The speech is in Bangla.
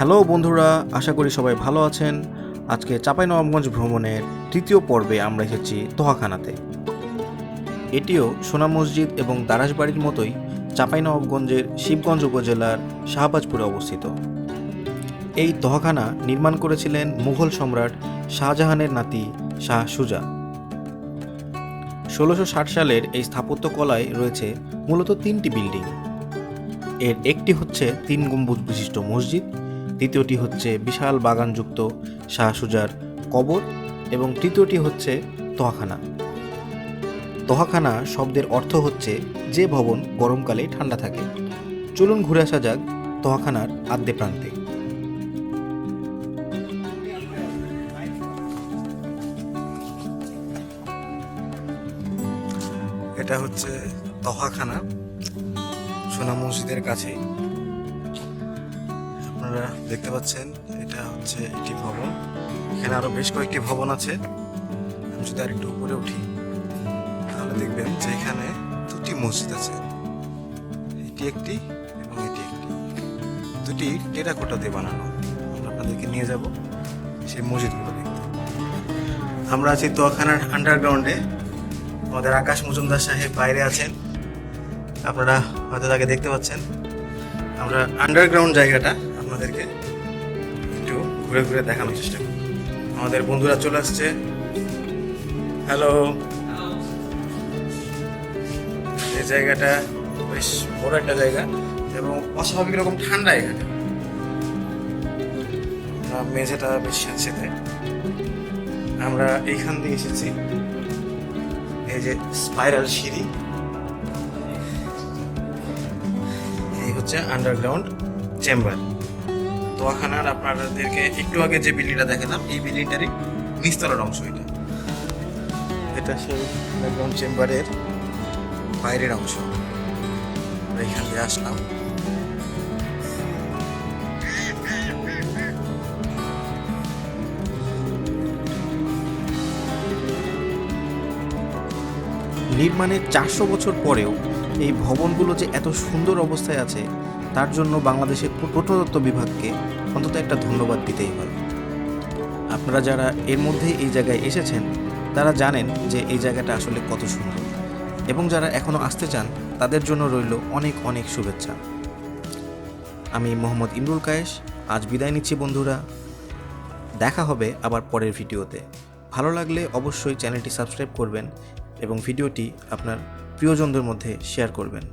হ্যালো বন্ধুরা, আশা করি সবাই ভালো আছেন। আজকে চাঁপাই নবাবগঞ্জ ভ্রমণের তৃতীয় পর্বে আমরা এসেছি তোহাখানাতে। এটিও সোনা মসজিদ এবং দারাসবাড়ির মতোই চাঁপাই নবাবগঞ্জের শিবগঞ্জ উপজেলার শাহবাজপুরে অবস্থিত। এই তহাখানা নির্মাণ করেছিলেন মুঘল সম্রাট শাহজাহানের নাতি শাহ সুজা। 1660 সালের এই স্থাপত্যকলায় রয়েছে মূলত 3টি বিল্ডিং। এর একটি হচ্ছে 3 গম্বুজ বিশিষ্ট মসজিদ, দ্বিতীয়টি হচ্ছে বিশাল বাগানযুক্ত শাহ সুজার কবর এবং তৃতীয়টি হচ্ছে তহাখানা। তহাখানা শব্দের অর্থ হচ্ছে যে ভবন গরমকালে ঠান্ডা থাকে। চলুন ঘুরে আসা যাক তহাখানার আদ্যে প্রান্তে। এটা হচ্ছে তহাখানা, সোনা মসজিদের কাছে। আপনারা দেখতে পাচ্ছেন এটা হচ্ছে একটি ভবন। এখানে আরো বেশ কয়েকটি ভবন আছে। আমি যদি আরেকটু উপরে উঠি তাহলে দেখবেন যে এখানে 2টি মসজিদ আছে, এটি একটি এবং এটি একটি। 2টি টেরাকোটা দিয়ে বানানো। আমরা আপনাদেরকে নিয়ে যাব সেই মসজিদগুলো দেখতে। আমরা আছি তোহাখানার আন্ডারগ্রাউন্ডে। আমাদের আকাশ মজুমদার সাহেব বাইরে আছেন, আপনারা হয়তো তাকে দেখতে পাচ্ছেন। আমরা আন্ডারগ্রাউন্ড জায়গাটা আপনাদেরকে একটু ঘুরে ঘুরে দেখানোর চেষ্টা করি। আমাদের বন্ধুরা চলে আসছে। হ্যালো। এই জায়গাটা বেশ বড় একটা জায়গা এবং অস্বাভাবিক রকম ঠান্ডা এখানে। মেঝেটা বেশ স্যাঁতসেঁতে। আমরা এইখান দিয়ে এসেছি। এই যে স্পাইরাল সিঁড়ি, এই হচ্ছে আন্ডারগ্রাউন্ড চেম্বার। তোহাখানার আপনাদেরকে একটু আগে যে বিল্ডিংটা দেখালাম, এই বিল্ডিংটারই নিচতলার অংশ এটা। এটা সেই আন্ডারগ্রাউন্ড চেম্বারের বাইরের অংশ। আমরা এখান দিয়ে আসলাম। নির্মাণের 400 বছর পরেও এই ভবনগুলো যে এত সুন্দর অবস্থায় আছে তার জন্য বাংলাদেশের প্রত্নতত্ত্ব বিভাগকে অন্তত একটা ধন্যবাদ দিতেই হয়। আপনারা যারা এর মধ্যে এই জায়গায় এসেছেন তারা জানেন যে এই জায়গাটা আসলে কত সুন্দর, এবং যারা এখনও আসতে চান তাদের জন্য রইল অনেক অনেক শুভেচ্ছা। আমি মোহাম্মদ ইমরুল কায়েস আজ বিদায় নিচ্ছি বন্ধুরা। দেখা হবে আবার পরের ভিডিওতে। ভালো লাগলে অবশ্যই চ্যানেলটি সাবস্ক্রাইব করবেন এবং ভিডিওটি আপনার প্রিয়জনদের মধ্যে শেয়ার করবেন।